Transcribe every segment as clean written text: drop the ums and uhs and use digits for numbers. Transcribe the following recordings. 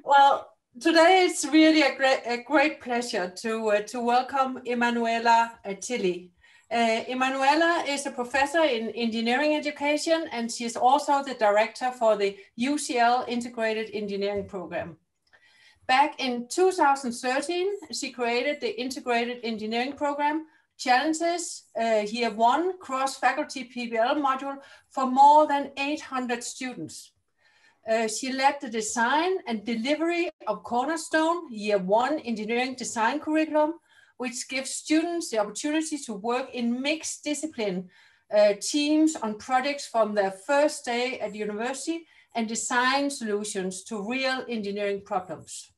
Well, today it's really a great pleasure to welcome Emanuela Tilley. Emanuela is a professor in engineering education, and she is also the director for the UCL Integrated Engineering Program. Back in 2013, she created the Integrated Engineering Program Challenges Year 1 cross-faculty Pbl module for more than 800 students. She led the design and delivery of Cornerstone Year 1 Engineering Design Curriculum, which gives students the opportunity to work in mixed discipline teams on projects from their first day at university and design solutions to real engineering problems.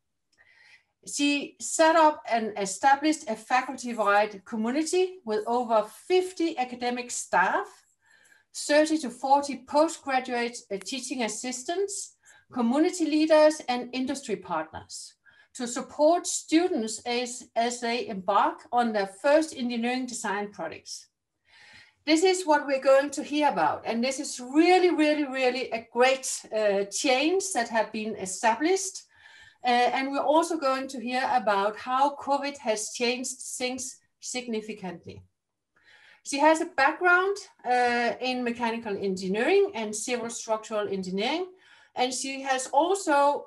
She set up and established a faculty-wide community with over 50 academic staff, 30 to 40 postgraduate teaching assistants, community leaders, and industry partners to support students as they embark on their first engineering design projects. This is what we're going to hear about, and this is really a great change that have been established. And we're also going to hear about how COVID has changed things significantly. She has a background in mechanical engineering and civil structural engineering, and she has also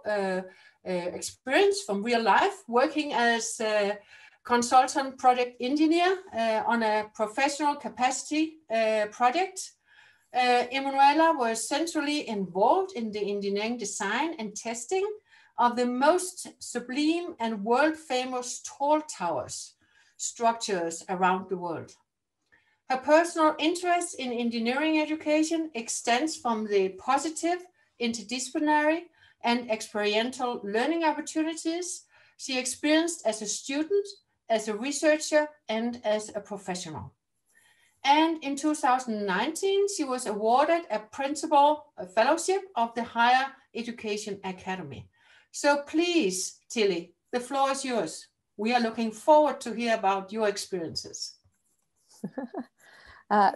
experience from real life working as a consultant project engineer on a professional capacity project. Emanuela was centrally involved in the engineering design and testing of the most sublime and world-famous tall towers structures around the world. Her personal interest in engineering education extends from the positive, interdisciplinary, and experiential learning opportunities she experienced as a student, as a researcher, and as a professional. And in 2019, she was awarded a principal fellowship of the Higher Education Academy. So please, Tilley, the floor is yours. We are looking forward to hear about your experiences.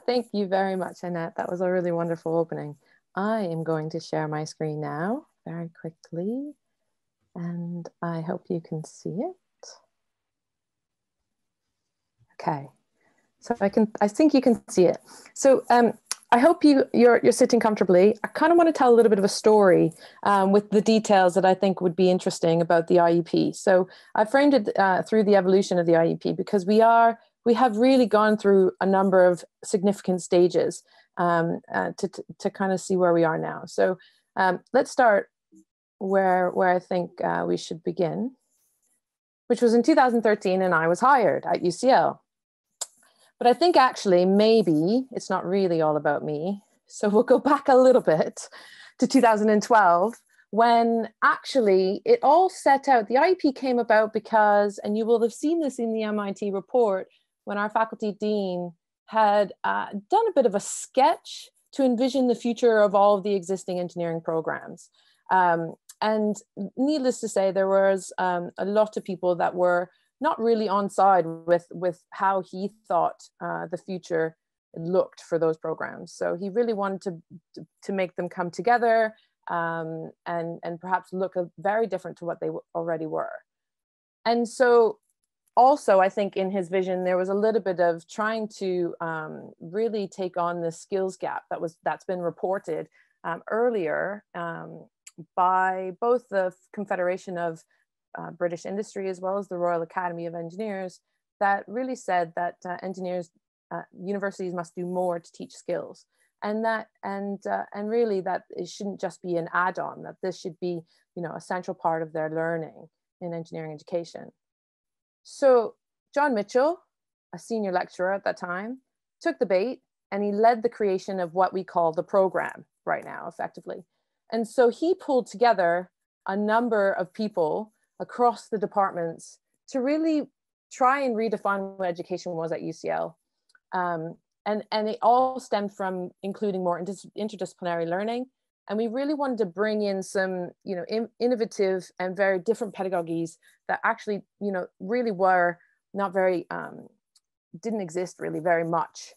Thank you very much, Annette. That was a really wonderful opening. I am going to share my screen now very quickly, and I hope you can see it. Okay, so I think you can see it. So I hope you're sitting comfortably. I kind of want to tell a little bit of a story with the details that I think would be interesting about the IEP. So I framed it through the evolution of the IEP because we have really gone through a number of significant stages to kind of see where we are now. So let's start where I think we should begin, which was in 2013, and I was hired at UCL. But I think actually maybe it's not really all about me. So we'll go back a little bit to 2012 when actually it all set out. The IEP came about because, and you will have seen this in the MIT report, when our faculty dean had done a bit of a sketch to envision the future of all of the existing engineering programs. And needless to say, there was a lot of people that were not really on side with how he thought the future looked for those programs. So he really wanted to make them come together and perhaps look very different to what they already were. And so also, I think in his vision, there was a little bit of trying to really take on the skills gap that's been reported earlier by both the Confederation of British Industry as well as the Royal Academy of Engineers, that really said that universities must do more to teach skills, and really that it shouldn't just be an add-on, that this should be a central part of their learning in engineering education. So John Mitchell, a senior lecturer at that time, took the bait and he led the creation of what we call the program right now, effectively. And so he pulled together a number of people across the departments to really try and redefine what education was at UCL. And it all stemmed from including more interdisciplinary learning. And we really wanted to bring in some, innovative and very different pedagogies that actually, really were not very, didn't exist really very much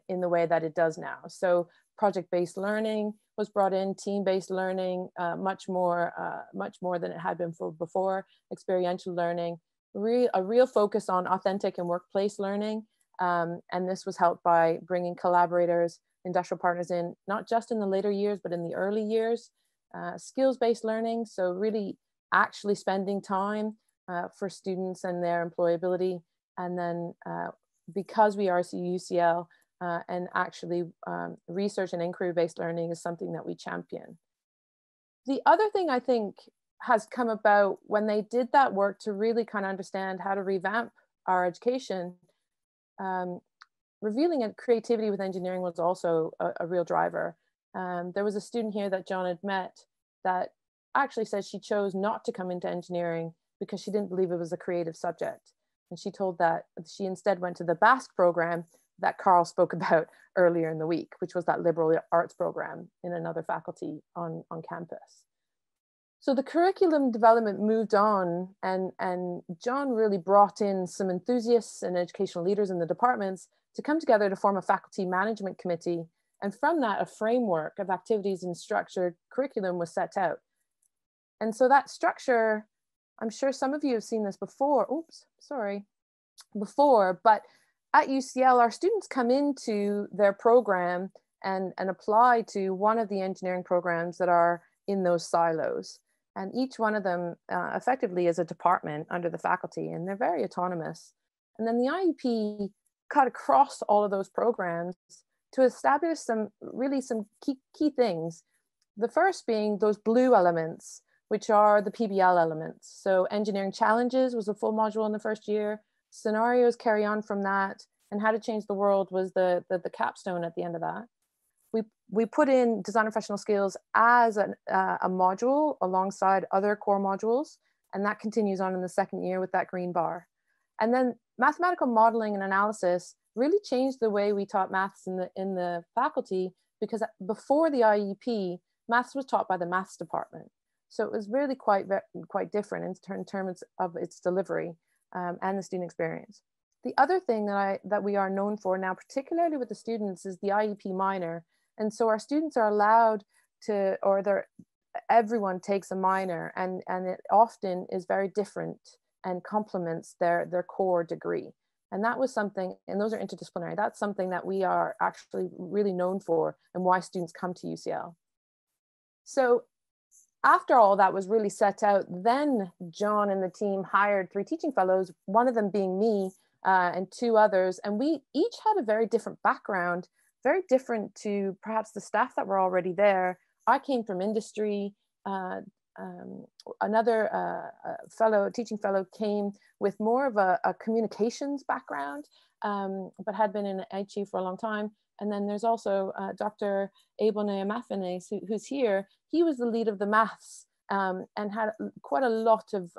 in the way that it does now. So project-based learning was brought in, team-based learning, much more than it had been before, experiential learning, a real focus on authentic and workplace learning. And this was helped by bringing collaborators, industrial partners in, not just in the later years, but in the early years. Skills-based learning, so really actually spending time for students and their employability. And then because we are UCL, and actually research and inquiry-based learning is something that we champion. The other thing I think has come about when they did that work to really kind of understand how to revamp our education, revealing creativity with engineering was also a real driver. There was a student here that John had met that actually said she chose not to come into engineering because she didn't believe it was a creative subject. And she told that she instead went to the Basque program that Carl spoke about earlier in the week, which was that liberal arts program in another faculty on campus. So the curriculum development moved on, and John really brought in some enthusiasts and educational leaders in the departments to come together to form a faculty management committee. And from that, a framework of activities and structured curriculum was set out. And so that structure, I'm sure some of you have seen this before. Oops, sorry, before, but at UCL, our students come into their program and apply to one of the engineering programs that are in those silos. And each one of them effectively is a department under the faculty, and they're very autonomous. And then the IEP cut across all of those programs to establish some key things. The first being those blue elements, which are the Pbl elements. So engineering challenges was a full module in the first year. Scenarios carry on from that, and how to change the world was the capstone at the end of that. We put in design and professional skills as a module alongside other core modules, and that continues on in the second year with that green bar. And then mathematical modeling and analysis really changed the way we taught maths in the faculty, because before the IEP, maths was taught by the maths department. So it was really quite different in terms of its delivery and the student experience. The other thing that we are known for now, particularly with the students, is the IEP minor. And so our students are allowed to, everyone takes a minor, and it often is very different and complements their core degree. And that was something, and those are interdisciplinary, that's something that we are actually really known for and why students come to UCL. So after all that was really set out, then John and the team hired 3 teaching fellows, one of them being me and 2 others. And we each had a very different background, very different to perhaps the staff that were already there. I came from industry. Another teaching fellow came with more of a communications background, but had been in HE for a long time. And then there's also Dr. Pbl Elements, who's here. He was the lead of the maths and had quite a lot of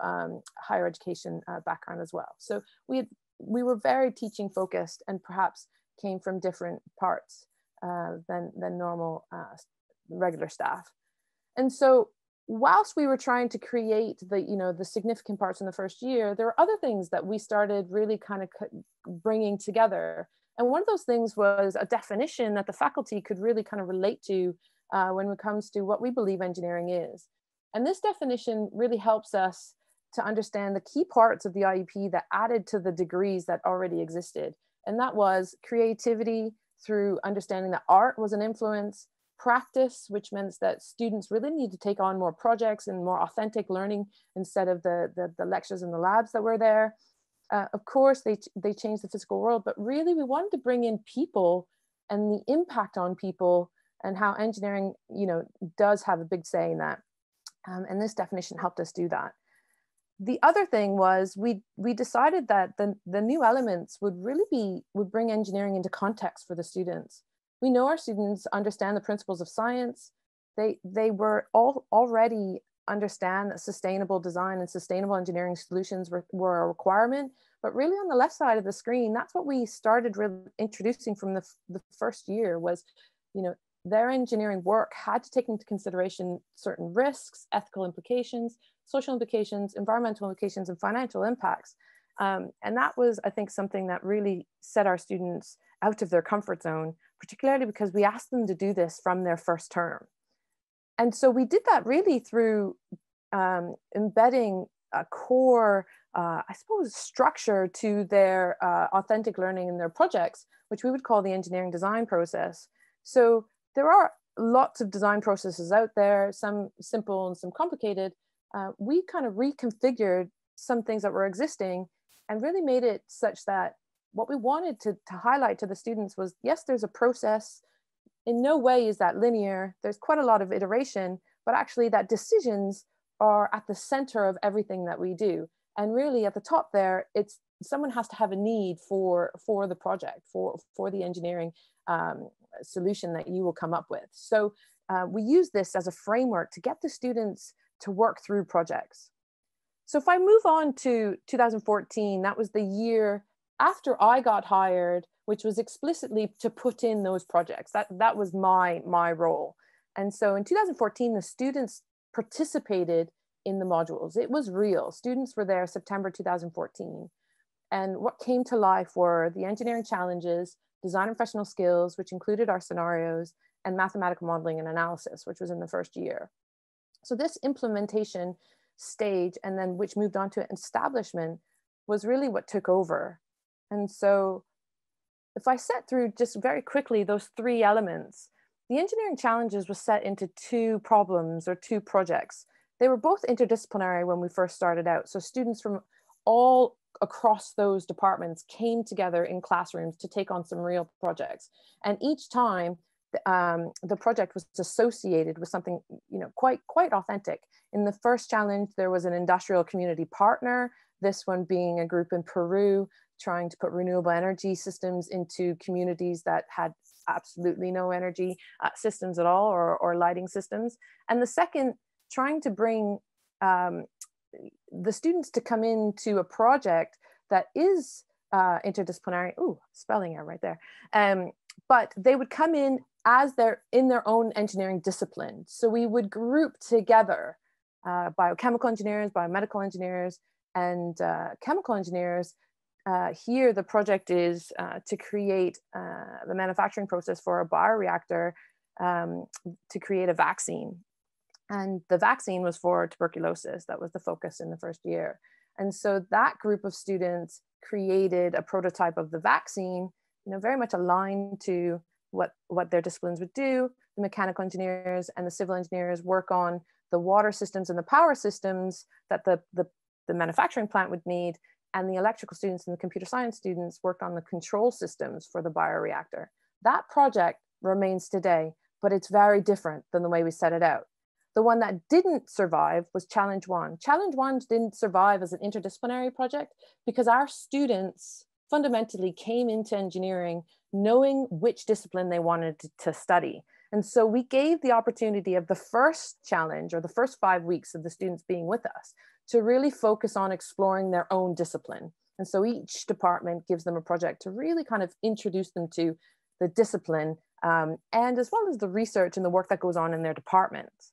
higher education background as well. So we were very teaching focused, and perhaps came from different parts than normal regular staff. And so whilst we were trying to create the significant parts in the first year, there were other things that we started really kind of bringing together. And one of those things was a definition that the faculty could really kind of relate to when it comes to what we believe engineering is. And this definition really helps us to understand the key parts of the IEP that added to the degrees that already existed. And that was creativity through understanding that art was an influence, practice, which meant that students really need to take on more projects and more authentic learning instead of the lectures and the labs that were there. Of course, they changed the physical world, but really we wanted to bring in people and the impact on people, and how engineering, does have a big say in that. And this definition helped us do that. The other thing was we decided that the new elements would bring engineering into context for the students. We know our students understand the principles of science. They were already understand that sustainable design and sustainable engineering solutions were a requirement, but really on the left side of the screen, that's what we started introducing from the first year was, their engineering work had to take into consideration certain risks, ethical implications, social implications, environmental implications, and financial impacts. And that was, I think, something that really set our students out of their comfort zone, particularly because we asked them to do this from their first term. And so we did that really through embedding a core, I suppose, structure to their authentic learning in their projects, which we would call the engineering design process. So there are lots of design processes out there, some simple and some complicated. We kind of reconfigured some things that were existing and really made it such that what we wanted to highlight to the students was, yes, there's a process. In no way is that linear. There's quite a lot of iteration, but actually that decisions are at the center of everything that we do. And really at the top there, it's someone has to have a need for the project, for the engineering solution that you will come up with. So we use this as a framework to get the students to work through projects. So if I move on to 2014, that was the year after I got hired, which was explicitly to put in those projects. That was my role. And so in 2014, the students participated in the modules. It was real. Students were there September 2014. And what came to life were the engineering challenges, design and professional skills, which included our scenarios, and mathematical modeling and analysis, which was in the first year. So this implementation stage, and then which moved on to establishment, was really what took over. And so if I set through just very quickly those three elements, the engineering challenges was set into two problems or two projects. They were both interdisciplinary when we first started out. So students from all across those departments came together in classrooms to take on some real projects. And each time the project was associated with something, quite authentic. In the first challenge, there was an industrial community partner, this one being a group in Peru trying to put renewable energy systems into communities that had absolutely no energy systems at all, or lighting systems. And the second, trying to bring the students to come into a project that is interdisciplinary. Ooh, spelling error right there. But they would come in as they're in their own engineering discipline. So we would group together biochemical engineers, biomedical engineers, and chemical engineers. Here, the project is to create the manufacturing process for a bioreactor to create a vaccine. And the vaccine was for tuberculosis. That was the focus in the first year. And so that group of students created a prototype of the vaccine, very much aligned to what their disciplines would do. The mechanical engineers and the civil engineers work on the water systems and the power systems that the manufacturing plant would need. And the electrical students and the computer science students worked on the control systems for the bioreactor. That project remains today, but it's very different than the way we set it out. The one that didn't survive was Challenge 1. Challenge 1 didn't survive as an interdisciplinary project because our students fundamentally came into engineering knowing which discipline they wanted to study. And so we gave the opportunity of the first challenge, or the first 5 weeks of the students being with us, to really focus on exploring their own discipline. And so each department gives them a project to really kind of introduce them to the discipline, and as well as the research and the work that goes on in their departments.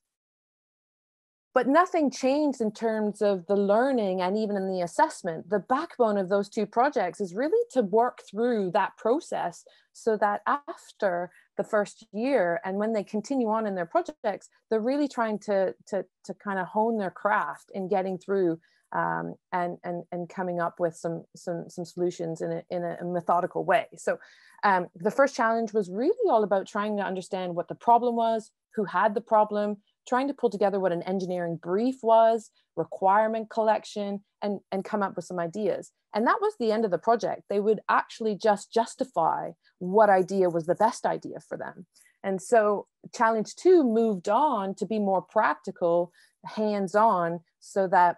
But nothing changed in terms of the learning and even in the assessment. The backbone of those two projects is really to work through that process so that after the first year and when they continue on in their projects, they're really trying to kind of hone their craft in getting through and coming up with some solutions in a methodical way. So the first challenge was really all about trying to understand what the problem was, who had the problem, trying to pull together what an engineering brief was, requirement collection, and come up with some ideas. And that was the end of the project. They would actually just justify what idea was the best idea for them. And so challenge 2 moved on to be more practical, hands-on, so that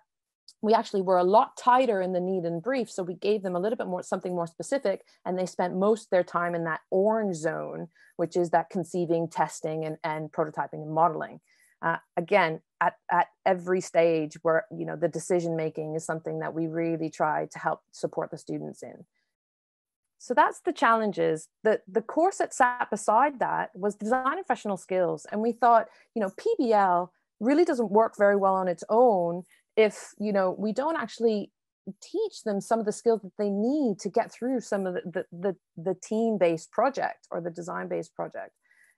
we actually were a lot tighter in the need and brief. So we gave them a little bit more, something more specific, and they spent most of their time in that orange zone, which is that conceiving, testing, and prototyping and modeling. Again, at every stage where, the decision-making is something that we really try to help support the students in. So that's the challenges. The course that sat beside that was design and professional skills. And we thought, PBL really doesn't work very well on its own if, we don't actually teach them some of the skills that they need to get through some of the team-based project or the design-based project.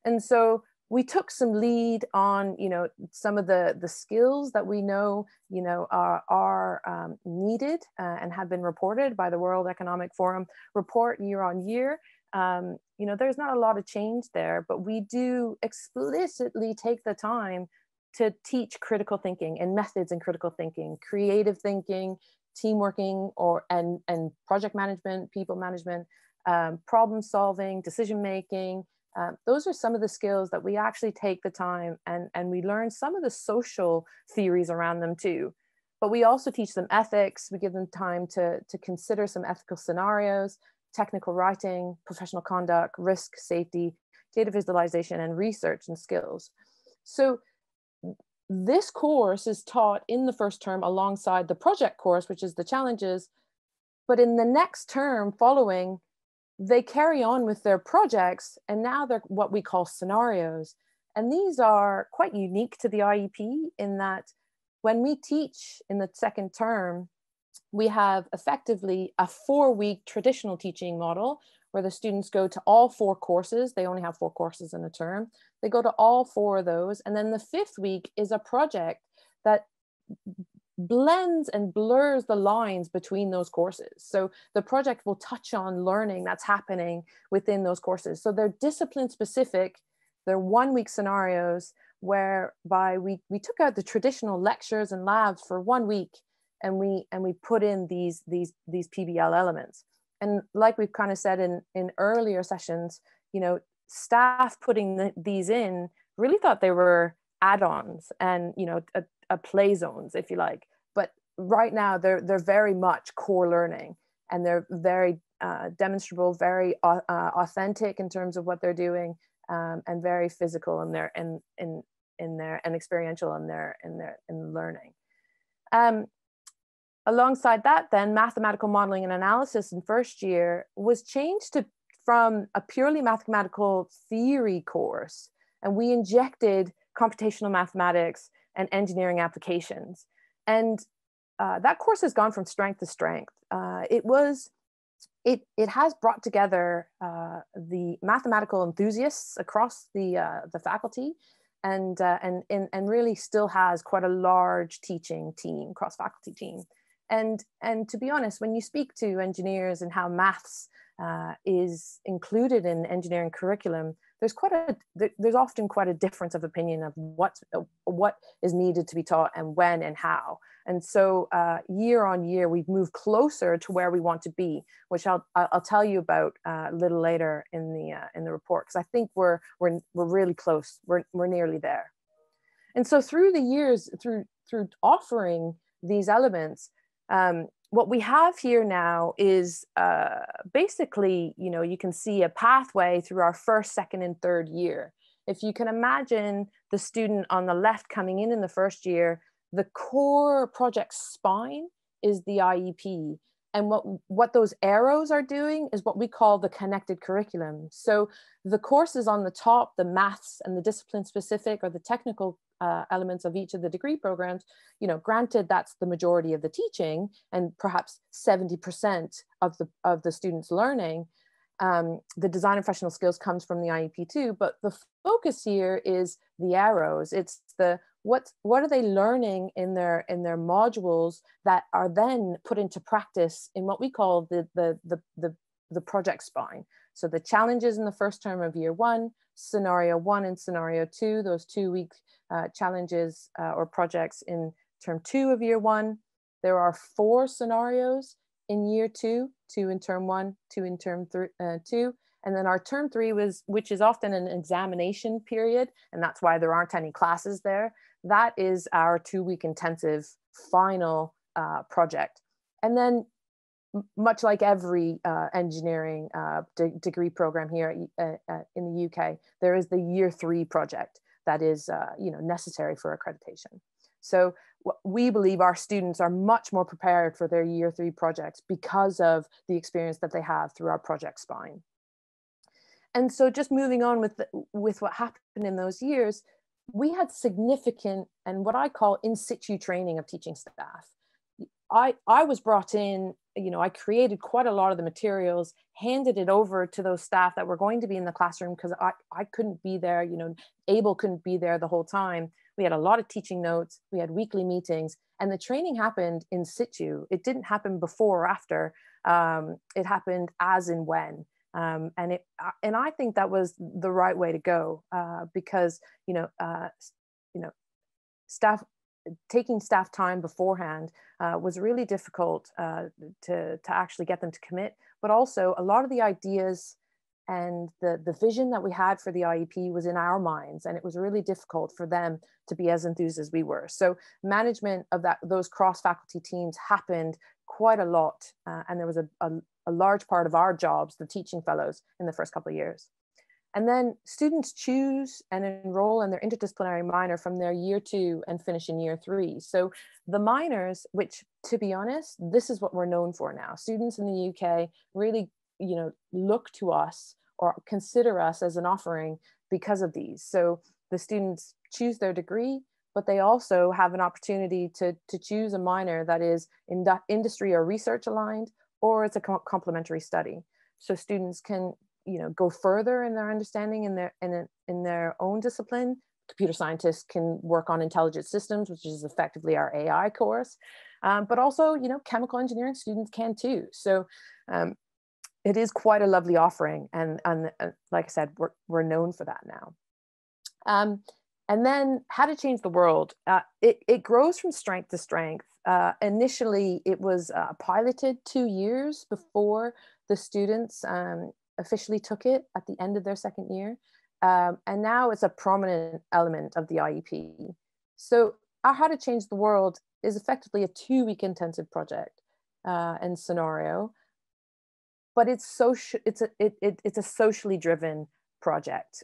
And so we took some lead on, you know, some of the skills that we know, you know, are needed and have been reported by the World Economic Forum report year on year. You know, there's not a lot of change there, but we do explicitly take the time to teach critical thinking and methods in critical thinking, creative thinking, team working, and project management, people management, problem solving, decision making. Those are some of the skills that we actually take the time and we learn some of the social theories around them too. But we also teach them ethics. We give them time to consider some ethical scenarios, technical writing, professional conduct, risk, safety, data visualization, and research and skills. So this course is taught in the first term alongside the project course, which is the challenges. But in the next term following, they carry on with their projects, and now they're what we call scenarios. And these are quite unique to the IEP in that when we teach in the second term, we have effectively a 4-week traditional teaching model where the students go to all 4 courses. They only have 4 courses in a term. They go to all 4 of those. And then the 5th week is a project that blends and blurs the lines between those courses. So the project will touch on learning that's happening within those courses. So they're discipline specific. They're 1-week scenarios whereby we took out the traditional lectures and labs for 1 week and we put in these Pbl elements. And like we've kind of said in earlier sessions, you know, staff putting these in really thought they were add-ons and, you know, a play zones, if you like. But right now they're very much core learning, and they're very demonstrable, very authentic in terms of what they're doing, and very physical in their and experiential in their learning. Alongside that, then mathematical modeling and analysis in first year was changed from a purely mathematical theory course, and we injected computational mathematics and engineering applications. And that course has gone from strength to strength. It has brought together the mathematical enthusiasts across the faculty, and really still has quite a large teaching team, cross-faculty team. And to be honest, when you speak to engineers and how maths is included in engineering curriculum, there's often quite a difference of opinion of what is needed to be taught and when and how. And so year on year, we've moved closer to where we want to be, which I'll tell you about a little later in the report, because I think we're really close. We're nearly there. And so through the years, through offering these elements, what we have here now is basically, you know, you can see a pathway through our first, second, and third year. If you can imagine the student on the left coming in the first year, the core project spine is the IEP. And what those arrows are doing is what we call the connected curriculum. So the courses on the top, the maths and the discipline specific or the technical elements of each of the degree programs, you know, granted that's the majority of the teaching and perhaps 70% of the students learning. The design and professional skills comes from the IEP too, but the focus here is the arrows. It's the what are they learning in their modules that are then put into practice in what we call the project spine. So the challenges in the first term of year 1, scenario 1 and scenario 2, those 2-week challenges or projects in term 2 of year 1. There are 4 scenarios in year 2, 2 in term 1, 2 in term 2. And then our term 3 which is often an examination period, and that's why there aren't any classes there. That is our 2-week intensive final project. And then much like every engineering degree program here in the UK, there is the year 3 project that is you know, necessary for accreditation. So we believe our students are much more prepared for their year 3 projects because of the experience that they have through our project spine. And so just moving on with what happened in those years, we had significant and what I call in situ training of teaching staff. I was brought in, you know, I created quite a lot of the materials, handed it over to those staff that were going to be in the classroom because I couldn't be there, you know, Abel couldn't be there the whole time. We had a lot of teaching notes, we had weekly meetings, and the training happened in situ. It didn't happen before or after. It happened as and when. And I think that was the right way to go because, you know, staff taking staff time beforehand was really difficult to actually get them to commit, but also a lot of the ideas and the vision that we had for the IEP was in our minds, and it was really difficult for them to be as enthused as we were. So management of those cross-faculty teams happened quite a lot, and there was a large part of our jobs, the teaching fellows, in the first couple of years. And then students choose and enroll in their interdisciplinary minor from their year 2 and finish in year 3. So the minors, which, to be honest, this is what we're known for now. Students in the UK really, you know, look to us or consider us as an offering because of these. So the students choose their degree, but they also have an opportunity to choose a minor that is industry or research aligned, or it's a complementary study. So students can, you know, go further in their understanding in their own discipline. Computer scientists can work on intelligent systems, which is effectively our AI course. But also, you know, chemical engineering students can too. So it is quite a lovely offering. And like I said, we're known for that now. And then how to change the world. It grows from strength to strength. Initially, it was piloted 2 years before the students officially took it at the end of their second year. And now it's a prominent element of the IEP. So our How to Change the World is effectively a 2-week intensive project and scenario, but it's a socially driven project.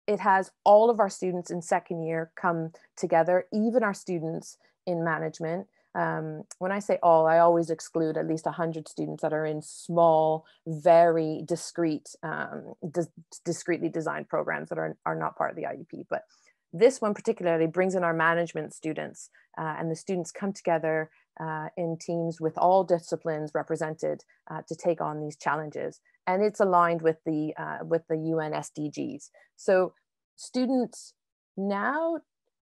It has all of our students in second year come together, even our students in management. When I say all, I always exclude at least 100 students that are in small, very discrete, discretely designed programs that are not part of the IEP. But this one particularly brings in our management students, and the students come together in teams with all disciplines represented to take on these challenges. And it's aligned with the UN SDGs. So students now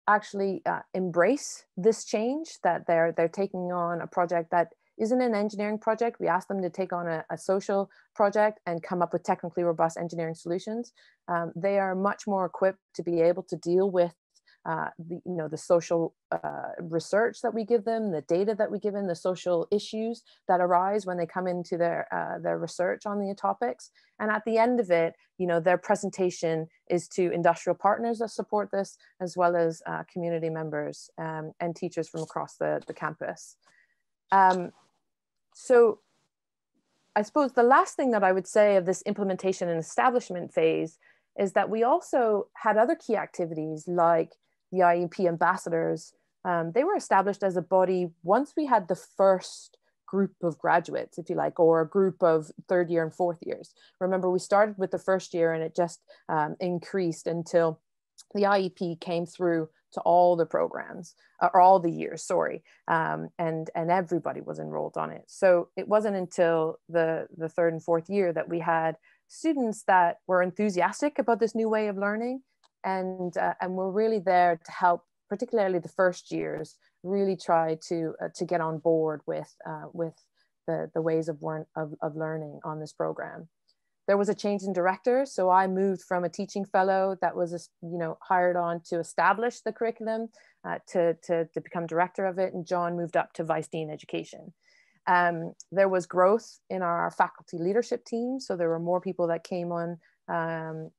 actually embrace this change, that they're taking on a project that isn't an engineering project. We ask them to take on a social project and come up with technically robust engineering solutions. They are much more equipped to be able to deal with the social research that we give them, the data that we give them, the social issues that arise when they come into their research on the topics. And at the end of it, you know, their presentation is to industrial partners that support this, as well as community members and teachers from across the campus. So I suppose the last thing that I would say of this implementation and establishment phase is that we also had other key activities like the Iep Ambassadors. They were established as a body once we had the first group of graduates, if you like, or a group of third year and fourth years. Remember, we started with the first year and it just increased until the IEP came through to all the programs, or all the years, sorry, and everybody was enrolled on it. So it wasn't until the third and fourth year that we had students that were enthusiastic about this new way of learning, and we're really there to help, particularly the first years, really try to get on board with the ways of learning on this program. There was a change in director, so I moved from a teaching fellow that was hired on to establish the curriculum to become director of it, and John moved up to vice dean education. There was growth in our faculty leadership team, so there were more people that came on,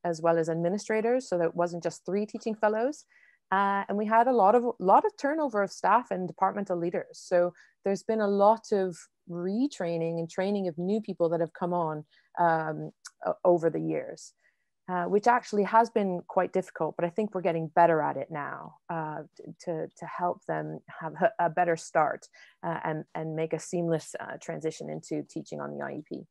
as well as administrators, so that it wasn't just 3 teaching fellows. And we had a lot of turnover of staff and departmental leaders. So there's been a lot of retraining and training of new people that have come on over the years, which actually has been quite difficult, but I think we're getting better at it now to help them have a better start and make a seamless transition into teaching on the IEP.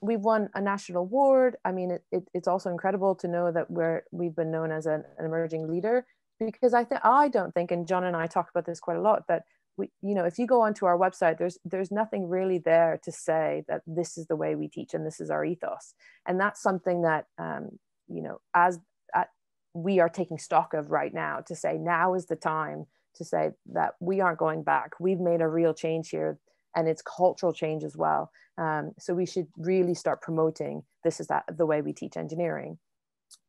We've won a national award. I mean, it's also incredible to know that we've been known as an emerging leader, because I don't think, and John and I talk about this quite a lot, that if you go onto our website, there's nothing really there to say that this is the way we teach and this is our ethos. And that's something that, we are taking stock of right now, to say now is the time to say that we aren't going back. We've made a real change here, and it's cultural change as well. So we should really start promoting this is the way we teach engineering.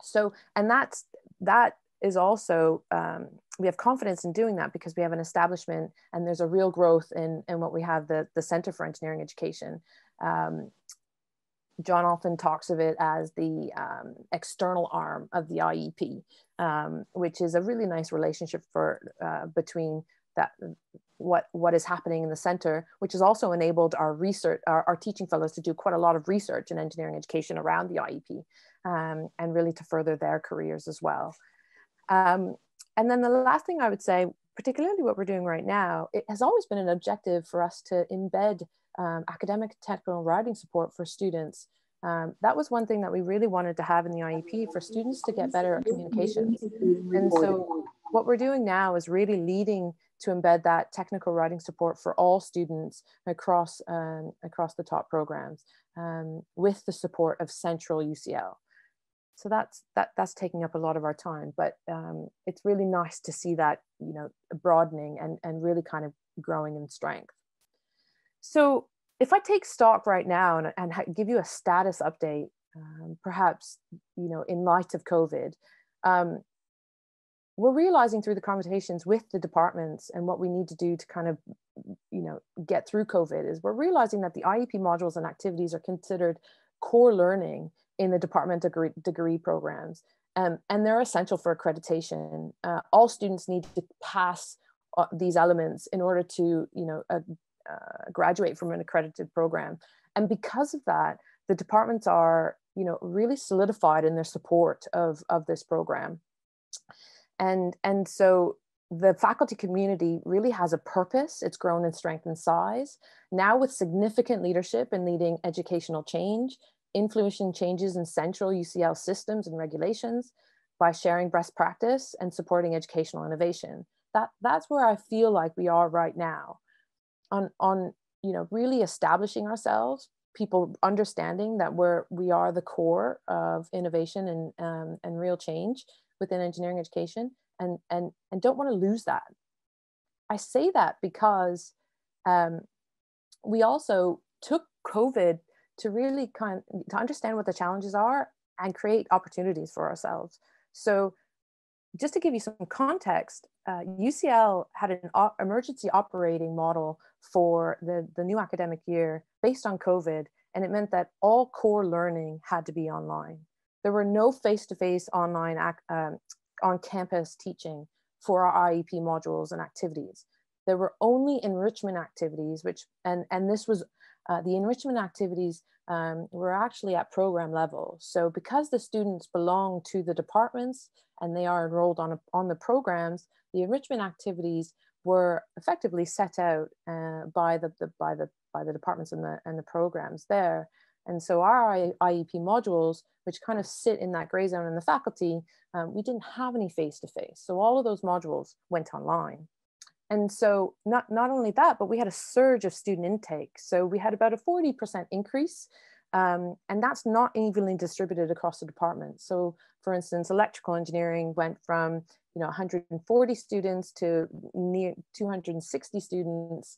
So, and that is also, we have confidence in doing that because we have an establishment and there's a real growth in what we have, the Center for Engineering Education. John often talks of it as the external arm of the IEP, which is a really nice relationship between that, what is happening in the center, which has also enabled our research, our teaching fellows to do quite a lot of research in engineering education around the IEP, and really to further their careers as well. And then the last thing I would say, particularly what we're doing right now, it has always been an objective for us to embed academic, technical, and writing support for students. That was one thing that we really wanted to have in the IEP, for students to get better at communications. And so what we're doing now is really leading to embed that technical writing support for all students across the top programs, with the support of Central UCL. So that's taking up a lot of our time, but it's really nice to see that, broadening and really kind of growing in strength. So if I take stock right now and give you a status update, perhaps, in light of COVID, we're realizing through the conversations with the departments and what we need to do to kind of, get through COVID, is we're realizing that the IEP modules and activities are considered core learning in the department degree programs, and they're essential for accreditation. All students need to pass these elements in order to, graduate from an accredited program. And because of that, the departments are, really solidified in their support of this program. And so the faculty community really has a purpose. It's grown in strength and size, now with significant leadership in leading educational change, influencing changes in Central UCL systems and regulations by sharing best practice and supporting educational innovation. That's where I feel like we are right now, on really establishing ourselves, people understanding that we are the core of innovation and real change within engineering education, and don't want to lose that. I say that because we also took COVID to really to understand what the challenges are and create opportunities for ourselves. So just to give you some context, UCL had an emergency operating model for the new academic year based on COVID, and it meant that all core learning had to be online. There were no face-to-face online on-campus teaching for our IEP modules and activities. There were only enrichment activities, and this was the enrichment activities were actually at program level. So because the students belong to the departments and they are enrolled on the programs, the enrichment activities were effectively set out by the departments and the programs there. And so our IEP modules, which kind of sit in that gray zone in the faculty, we didn't have any face-to-face. So all of those modules went online. And so not only that, but we had a surge of student intake. So we had about a 40% increase, and that's not evenly distributed across the department. So for instance, electrical engineering went from 140 students to near 260 students.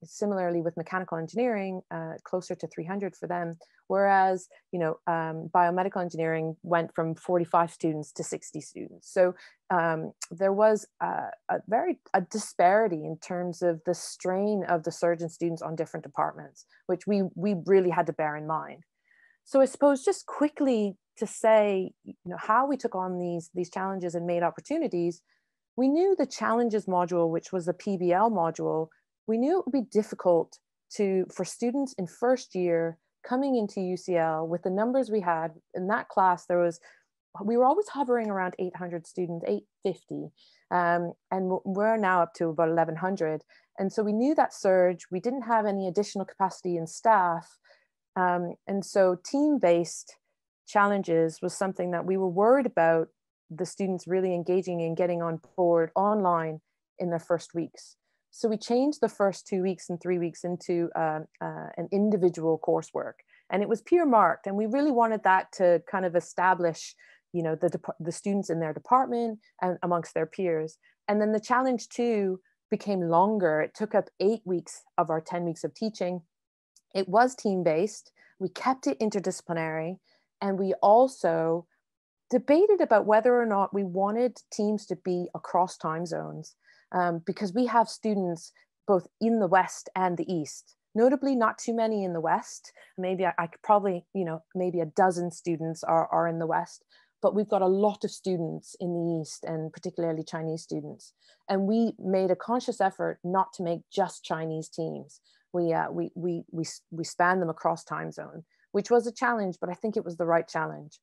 Similarly with mechanical engineering, closer to 300 for them. Whereas, biomedical engineering went from 45 students to 60 students. So there was a disparity in terms of the strain of the surge in students on different departments, which we really had to bear in mind. So I suppose just quickly to say, how we took on these challenges and made opportunities. We knew the challenges module, which was the Pbl module, we knew it would be difficult for students in first year coming into UCL with the numbers we had in that class. We were always hovering around 800 students, 850, and we're now up to about 1100. And so we knew that surge. We didn't have any additional capacity in staff. And so team-based challenges was something that we were worried about the students really engaging and getting on board online in their first weeks. So we changed the first 2 weeks and 3 weeks into an individual coursework, and it was peer marked. And we really wanted that to kind of establish, you know, the students in their department and amongst their peers. And then the challenge too became longer. It took up 8 weeks of our 10 weeks of teaching. It was team-based. We kept it interdisciplinary, and we also debated about whether or not we wanted teams to be across time zones, because we have students both in the West and the East. Notably, not too many in the West. Maybe I could probably, you know, maybe a dozen students are in the West, but we've got a lot of students in the East, and particularly Chinese students. And we made a conscious effort not to make just Chinese teams. We span them across time zone, which was a challenge, but I think it was the right challenge.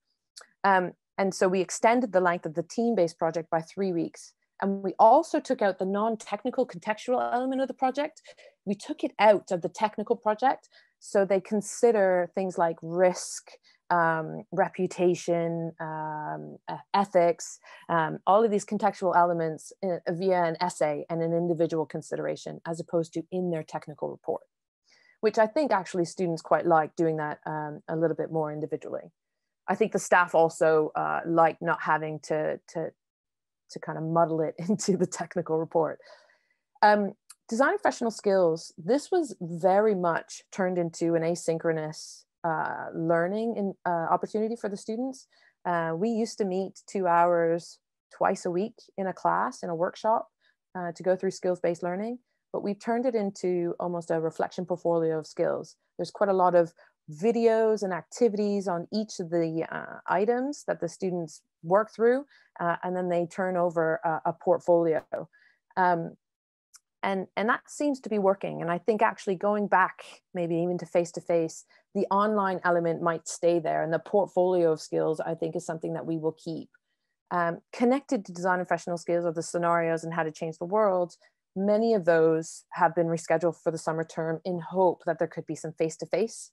And so we extended the length of the team-based project by 3 weeks. And we also took out the non-technical contextual element of the project. We took it out of the technical project, so they consider things like risk, reputation, ethics, all of these contextual elements via an essay and an individual consideration, as opposed to in their technical report, which I think actually students quite like doing that a little bit more individually. I think the staff also like not having to kind of muddle it into the technical report. Design professional skills, this was very much turned into an asynchronous learning opportunity for the students. We used to meet 2 hours twice a week in a class, in a workshop, to go through skills-based learning, but we've turned it into almost a reflection portfolio of skills. There's quite a lot of videos and activities on each of the items that the students work through, and then they turn over a portfolio. And that seems to be working. And I think actually going back, maybe even to face-to-face, the online element might stay there, and the portfolio of skills, I think, is something that we will keep. Connected to design and professional skills are the scenarios and how to change the world. Many of those have been rescheduled for the summer term in hope that there could be some face-to-face,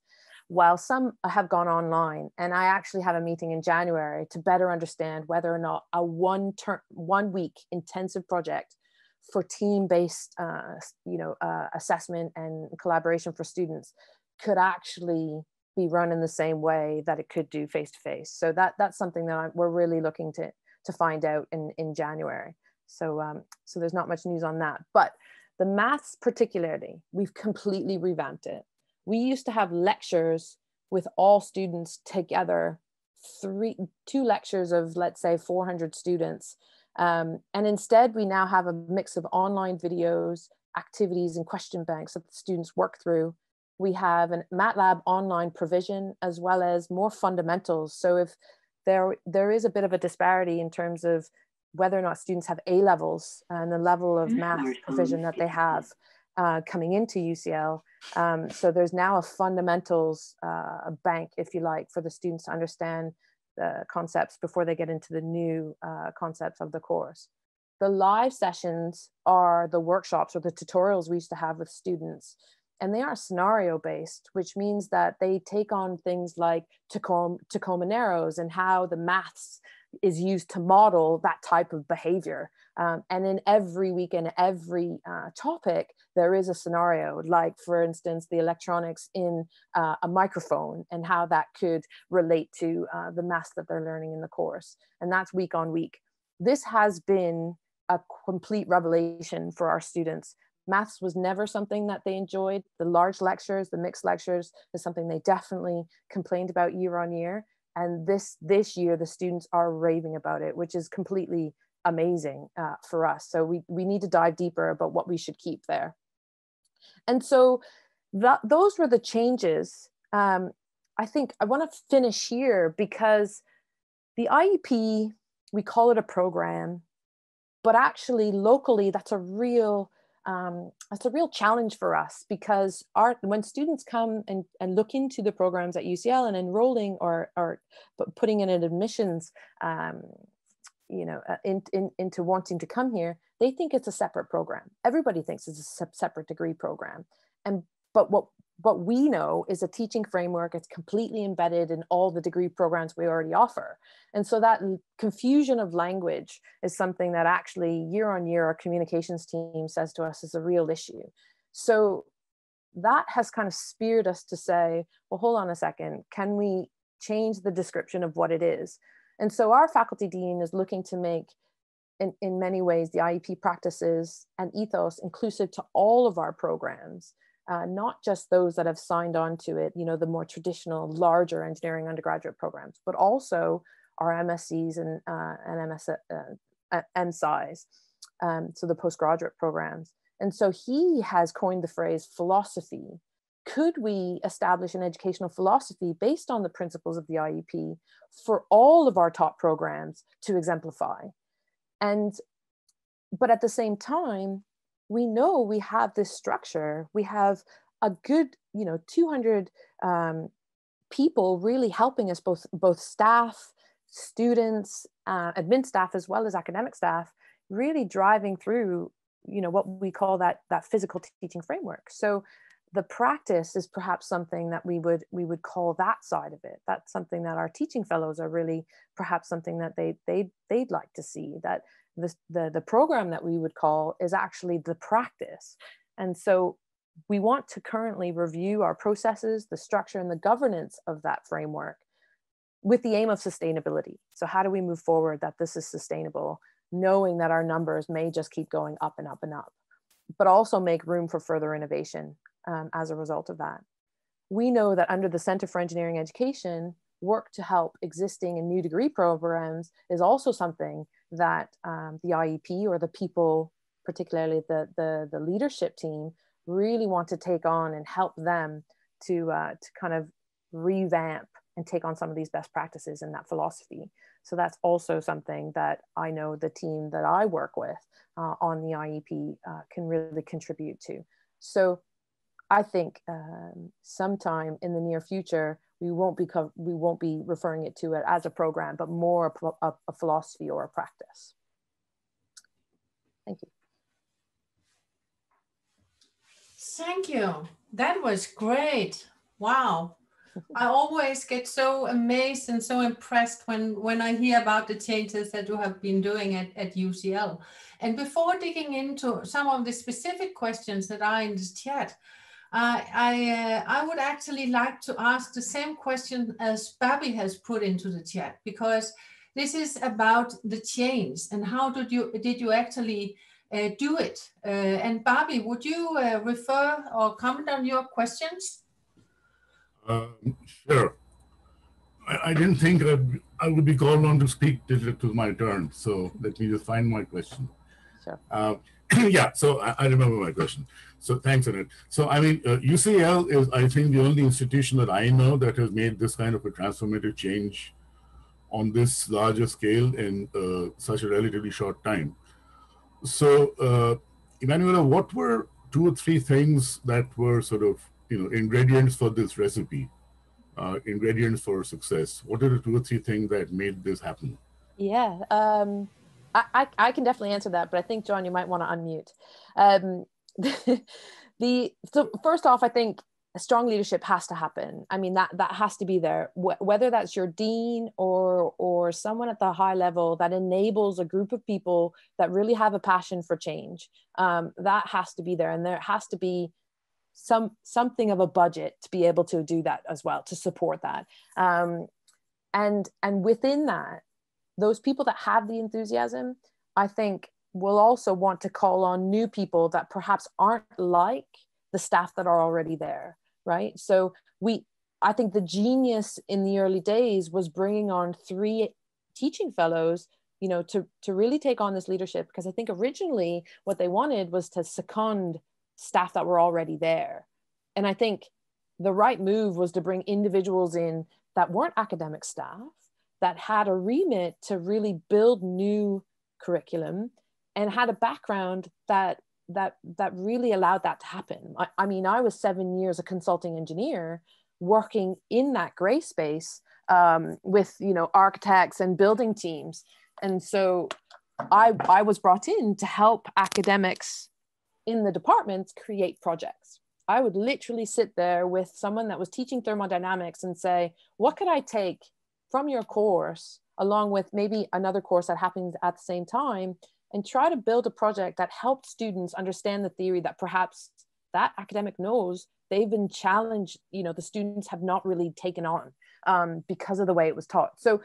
while some have gone online. And I actually have a meeting in January to better understand whether or not a 1 week intensive project for team-based assessment and collaboration for students could actually be run in the same way that it could do face-to-face. So that's something that we're really looking to find out in January. So there's not much news on that. But the maths particularly, we've completely revamped it. We used to have lectures with all students together, 2 lectures of, let's say, 400 students. And instead, we now have a mix of online videos, activities, and question banks that the students work through. We have a MATLAB online provision, as well as more fundamentals. So if there is a bit of a disparity in terms of whether or not students have A levels and the level of math provision that they have coming into UCL. So there's now a fundamentals bank, if you like, for the students to understand the concepts before they get into the new concepts of the course. The live sessions are the workshops or the tutorials we used to have with students, and they are scenario based, which means that they take on things like Tacoma Narrows and how the maths is used to model that type of behavior. And in every week and every topic, there is a scenario, like, for instance, the electronics in a microphone and how that could relate to the maths that they're learning in the course. And that's week on week. This has been a complete revelation for our students. Maths was never something that they enjoyed. The large lectures, the mixed lectures, is something they definitely complained about year on year. And this year, the students are raving about it, which is completely amazing for us. So we need to dive deeper about what we should keep there. And so those were the changes. I think I want to finish here because the IEP, we call it a program, but actually locally, that's a real challenge for us, because when students come and look into the programs at UCL and enrolling or putting in an admissions, into wanting to come here, they think it's a separate program. Everybody thinks it's a separate degree program. But what what we know is a teaching framework. It's completely embedded in all the degree programs we already offer. And so that confusion of language is something that actually year on year, our communications team says to us is a real issue. So that has kind of speared us to say, well, hold on a second, can we change the description of what it is? And so our faculty dean is looking to make, in many ways, the IEP practices and ethos inclusive to all of our programs, not just those that have signed on to it, you know, the more traditional, larger engineering undergraduate programs, but also our MSCs and MSCs, so the postgraduate programs. And so he has coined the phrase philosophy. Could we establish an educational philosophy based on the principles of the IEP for all of our top programs to exemplify? But at the same time, we know we have this structure. We have a good, 200 people really helping us, both staff, students, admin staff, as well as academic staff, really driving through, what we call that physical teaching framework. So the practice is perhaps something that we would call that side of it. That's something that our teaching fellows are really perhaps something that they'd like to see, that the program that we would call is actually the practice. And so we want to currently review our processes, the structure and the governance of that framework with the aim of sustainability. So how do we move forward that this is sustainable, knowing that our numbers may just keep going up and up and up, but also make room for further innovation as a result of that. We know that under the Center for Engineering Education, work to help existing and new degree programs is also something that the IEP or the people, particularly the leadership team, really want to take on and help them to kind of revamp and take on some of these best practices and that philosophy. So that's also something that I know the team that I work with on the IEP can really contribute to. So I think sometime in the near future, we won't be referring it to it as a program, but more a philosophy or a practice. Thank you. Thank you. That was great. Wow. I always get so amazed and so impressed when I hear about the changes that you have been doing at UCL. And before digging into some of the specific questions that are in this chat, I would actually like to ask the same question as Bobby has put into the chat, because this is about the change and how did you actually do it? And Bobby, would you refer or comment on your questions? Sure. I didn't think I would be called on to speak till it was my turn. So let me just find my question. Sure. Yeah, so I remember my question. So thanks, Annette. So I mean, UCL is, I think, the only institution that I know that has made this kind of a transformative change on this larger scale in such a relatively short time. So, Emanuela, what were 2 or 3 things that were sort of, ingredients for this recipe, ingredients for success? What are the 2 or 3 things that made this happen? Yeah, I can definitely answer that, but I think, John, you might want to unmute. So first off, I think a strong leadership has to happen. I mean, that has to be there, whether that's your dean or someone at the high level that enables a group of people that really have a passion for change. That has to be there, and there has to be something of a budget to be able to do that as well, to support that. And within that, those people that have the enthusiasm, I think, will also want to call on new people that perhaps aren't like the staff that are already there, right? So I think the genius in the early days was bringing on 3 teaching fellows, to really take on this leadership, because I think originally what they wanted was to second staff that were already there. And I think the right move was to bring individuals in that weren't academic staff, that had a remit to really build new curriculum and had a background that really allowed that to happen. I mean, I was 7 years a consulting engineer working in that gray space with, architects and building teams. And so I was brought in to help academics in the departments create projects. I would literally sit there with someone that was teaching thermodynamics and say, what could I take from your course, along with maybe another course that happened at the same time, and try to build a project that helped students understand the theory that perhaps that academic knows they've been challenged, you know, the students have not really taken on because of the way it was taught. So,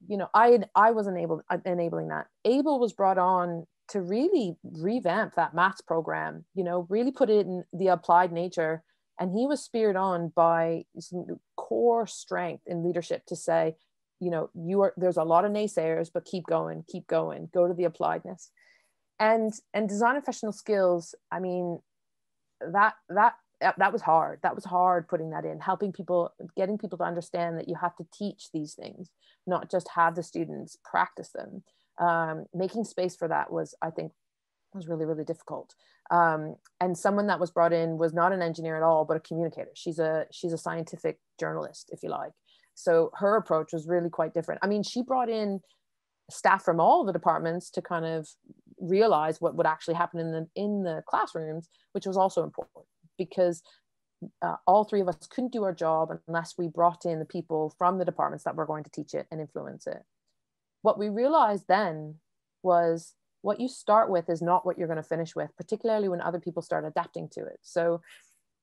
you know, I was enabling that. Able was brought on to really revamp that maths program, you know, really put it in the applied nature. And he was speared on by some core strength in leadership to say, you know, there's a lot of naysayers, but keep going, go to the appliedness. And design and professional skills, I mean, that was hard. That was hard putting that in, helping people, getting people to understand that you have to teach these things, not just have the students practice them. Making space for that was, I think, was really, really difficult. And someone that was brought in was not an engineer at all, but a communicator. She's a scientific journalist, if you like. So her approach was really quite different. I mean, she brought in staff from all the departments to kind of realize what would actually happen in the classrooms, which was also important, because all three of us couldn't do our job unless we brought in the people from the departments that were going to teach it and influence it. What we realized then was what you start with is not what you're going to finish with, particularly when other people start adapting to it. So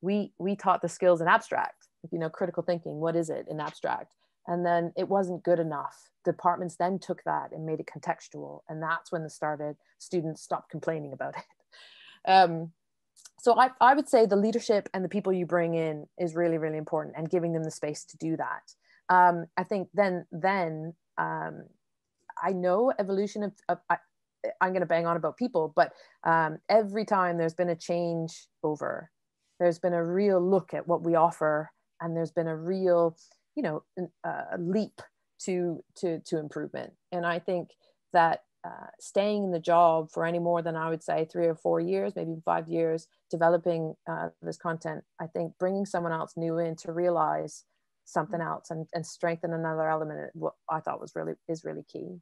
we taught the skills in abstract, you know, critical thinking. What is it in abstract? And then it wasn't good enough. Departments then took that and made it contextual. And that's when students stopped complaining about it. So I would say the leadership and the people you bring in is really, really important, and giving them the space to do that. I think then I know evolution of I'm going to bang on about people, but every time there's been a change over, there's been a real look at what we offer, and there's been a real, you know, a leap to improvement. And I think that staying in the job for any more than, I would say, 3 or 4 years, maybe 5 years, developing this content, I think bringing someone else new in to realize something else and strengthen another element, what I thought is really key.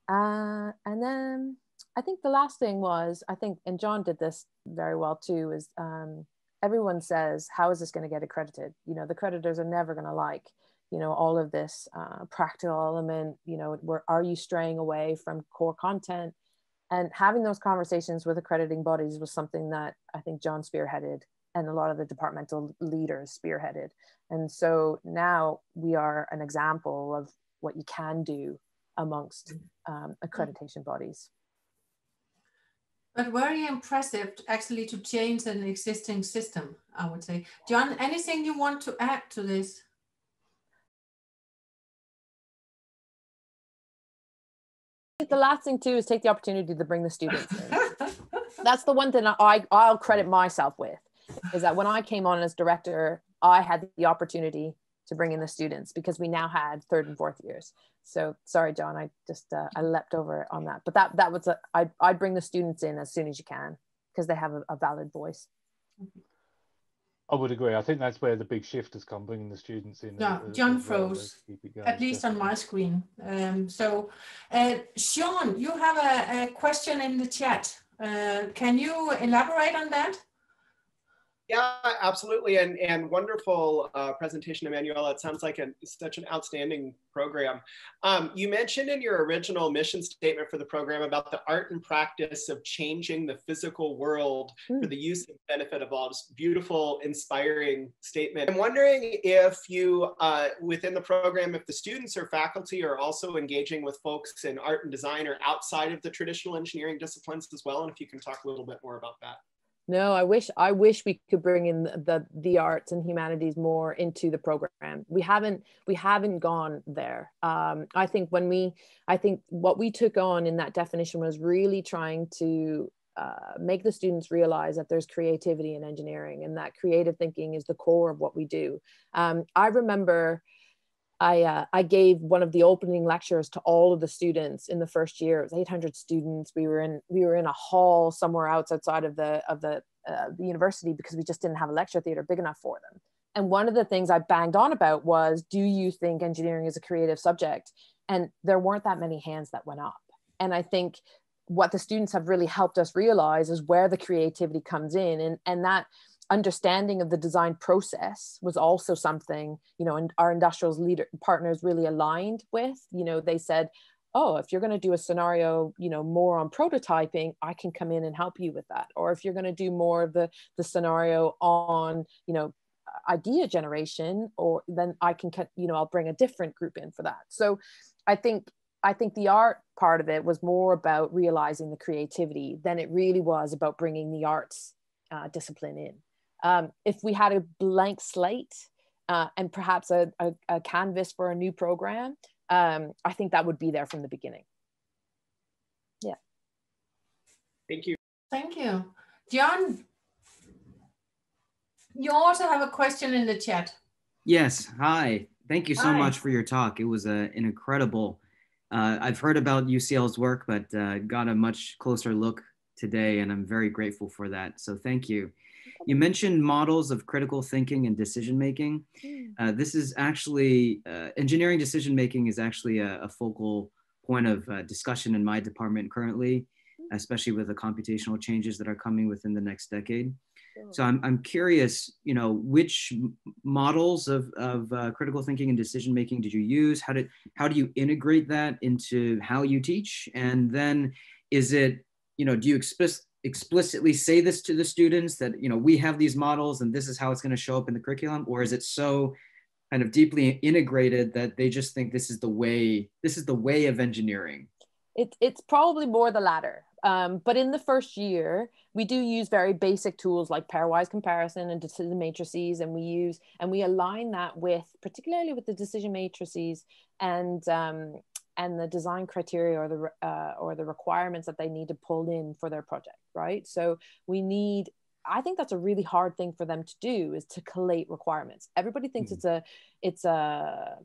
And then I think the last thing was, I think, and John did this very well too, is everyone says, how is this going to get accredited? You know, the accreditors are never going to like, you know, all of this practical element, you know, are you straying away from core content? And having those conversations with accrediting bodies was something that I think John spearheaded, and a lot of the departmental leaders spearheaded. And so now we are an example of what you can do amongst accreditation bodies. But very impressive actually to change an existing system, I would say. John, anything you want to add to this? I think the last thing too is take the opportunity to bring the students in. That's the one thing I'll credit myself with, is that when I came on as director, I had the opportunity to bring in the students, because we now had 3rd and 4th years. So sorry, John, I just I leapt over on that. But that was I'd bring the students in as soon as you can, because they have a valid voice. I would agree. I think that's where the big shift has come, bringing the students in. Yeah, John froze, at least on my screen. Sean, you have a question in the chat. Can you elaborate on that? Yeah, absolutely. And wonderful presentation, Emanuela. It sounds like such an outstanding program. You mentioned in your original mission statement for the program about the art and practice of changing the physical world for the use and benefit of all. Just beautiful, inspiring statement. I'm wondering if you, within the program, if the students or faculty are also engaging with folks in art and design or outside of the traditional engineering disciplines as well, and if you can talk a little bit more about that. No, I wish we could bring in the arts and humanities more into the program. We haven't gone there. I think what we took on in that definition was really trying to make the students realize that there's creativity in engineering, and that creative thinking is the core of what we do. I remember I gave one of the opening lectures to all of the students in the first year. It was 800 students. We were in a hall somewhere outside of the university, because we just didn't have a lecture theater big enough for them. And one of the things I banged on about was, do you think engineering is a creative subject? And there weren't that many hands that went up. And I think what the students have really helped us realize is where the creativity comes in, and that understanding of the design process was also something, you know, and our industrials partners really aligned with. You know, they said, oh, if you're going to do a scenario, you know, more on prototyping, I can come in and help you with that. Or if you're going to do more of the scenario on, you know, idea generation, or then I can, you know, I'll bring a different group in for that. So I think the art part of it was more about realizing the creativity than it really was about bringing the arts discipline in. If we had a blank slate and perhaps a canvas for a new program, I think that would be there from the beginning. Yeah. Thank you. Thank you. John, you also have a question in the chat. Yes, hi. Thank you so Hi. much for your talk. It was an incredible, I've heard about UCL's work, but got a much closer look today, and I'm very grateful for that. So thank you. You mentioned models of critical thinking and decision-making. This is actually, engineering decision-making is actually a focal point of discussion in my department currently, especially with the computational changes that are coming within the next decade. So I'm curious, you know, which models of critical thinking and decision-making did you use? How do you integrate that into how you teach? And then is it, you know, do you explicitly say this to the students that, you know, we have these models and this is how it's going to show up in the curriculum? Or is it so kind of deeply integrated that they just think this is the way of engineering? It's probably more the latter. But in the first year, we do use very basic tools like pairwise comparison and decision matrices, and we align that with, particularly with the decision matrices and the design criteria or the requirements that they need to pull in for their project, right? So I think that's a really hard thing for them to do, is to collate requirements. Everybody thinks it's a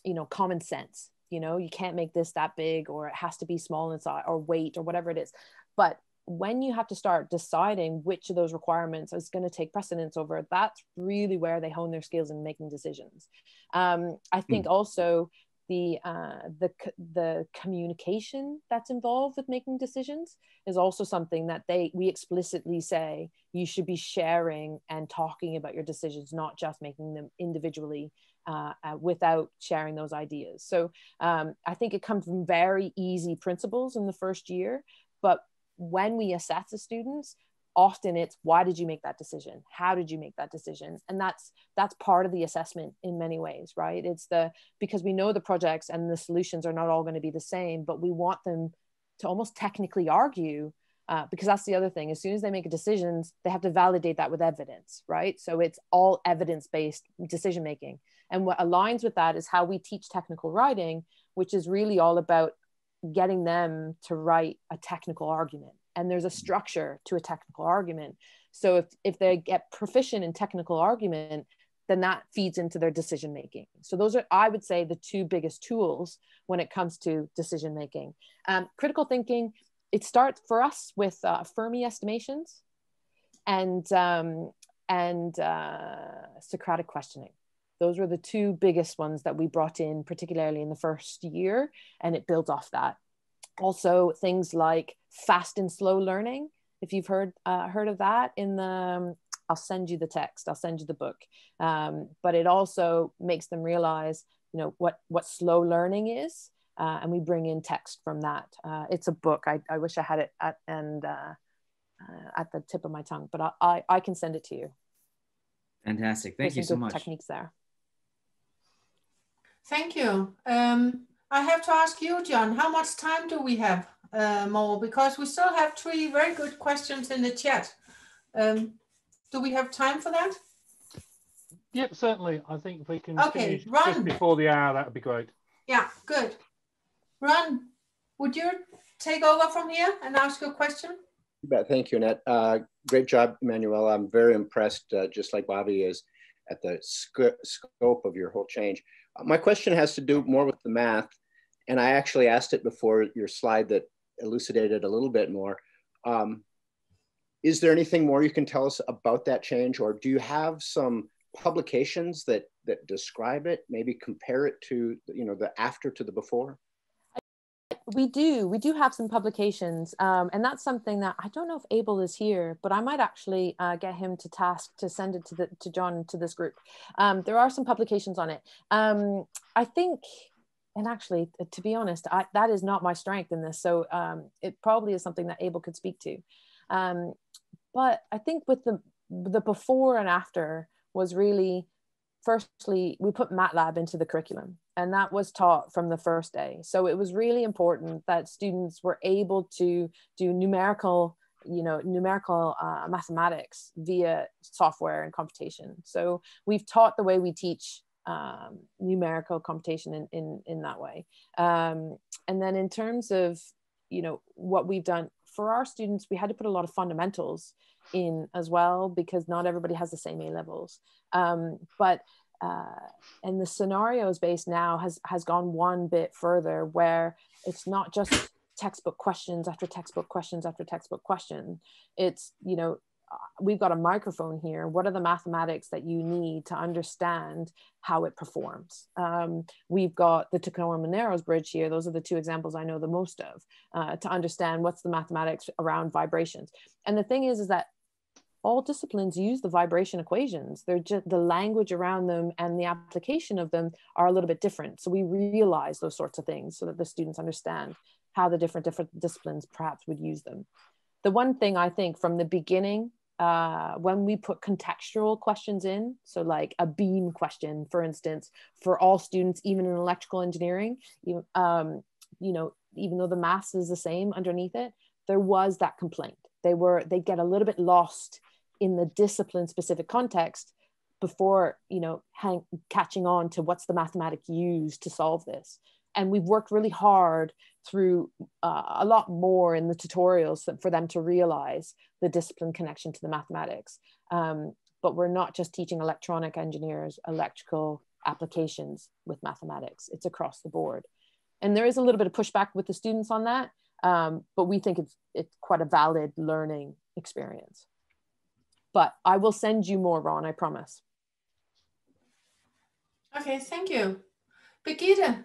you know, common sense. You know, you can't make this that big, or it has to be small in size or weight or whatever it is. But when you have to start deciding which of those requirements is going to take precedence over, that's really where they hone their skills in making decisions. I think also the communication that's involved with making decisions is also something that we explicitly say you should be sharing and talking about your decisions, not just making them individually without sharing those ideas. So I think it comes from very easy principles in the first year, but when we assess the students, often it's, why did you make that decision? How did you make that decision? And that's part of the assessment in many ways, right? It's because we know the projects and the solutions are not all going to be the same, but we want them to almost technically argue, because that's the other thing. As soon as they make decisions, they have to validate that with evidence, right? So it's all evidence-based decision-making. And what aligns with that is how we teach technical writing, which is really all about getting them to write a technical argument. And there's a structure to a technical argument. So if they get proficient in technical argument, then that feeds into their decision making. So those are, I would say, the two biggest tools when it comes to decision making. Critical thinking, it starts for us with Fermi estimations and Socratic questioning. Those were the two biggest ones that we brought in, particularly in the first year, and it builds off that. Also, things like fast and slow learning. If you've heard of that, I'll send you the text, I'll send you the book. But it also makes them realize, you know, what slow learning is, and we bring in text from that. It's a book. I wish I had it at the tip of my tongue, but I can send it to you. Fantastic. Thank you so much. Techniques there. Thank you. I have to ask you, John, how much time do we have more? Because we still have 3 very good questions in the chat. Do we have time for that? Yep, certainly. I think if we can finish Ron, just before the hour, that would be great. Yeah, good. Ron, would you take over from here and ask your question? Thank you, Annette. Great job, Emanuela. I'm very impressed, just like Bobby is, at the scope of your whole change. My question has to do more with the math, and I actually asked it before your slide that elucidated a little bit more. Is there anything more you can tell us about that change, or do you have some publications that describe it? Maybe compare it to, you know, the after to the before? We do have some publications, and that's something that I don't know if Abel is here, but I might actually get him to task to send it to John, to this group. There are some publications on it. I think, and actually, to be honest, that is not my strength in this, so it probably is something that Abel could speak to. But I think with the before and after was really, firstly, we put MATLAB into the curriculum, and that was taught from the first day. So it was really important that students were able to do numerical mathematics via software and computation. So we've taught the way we teach numerical computation in that way. And then in terms of, what we've done for our students, we had to put a lot of fundamentals in as well, because not everybody has the same A levels. And the scenarios base now has gone one bit further, where it's not just textbook questions after textbook questions after textbook question. It's, we've got a microphone here. What are the mathematics that you need to understand how it performs? We've got the Tacoma-Narrows Bridge here. Those are the two examples I know the most of, to understand what's the mathematics around vibrations. And the thing is that all disciplines use the vibration equations. They're just, the language around them and the application of them are a little bit different. So we realize those sorts of things so that the students understand how the different disciplines perhaps would use them. The one thing I think from the beginning, when we put contextual questions in, so like a beam question, for instance, for all students, even in electrical engineering, even though the maths is the same underneath it, there was that complaint. They get a little bit lost in the discipline specific context before, catching on to what's the mathematic used to solve this. And we've worked really hard through a lot more in the tutorials for them to realize the discipline connection to the mathematics. But we're not just teaching electronic engineers electrical applications with mathematics. It's across the board. And there is a little bit of pushback with the students on that, but we think it's quite a valid learning experience. But I will send you more, Ron, I promise. Okay, thank you. Birgitte,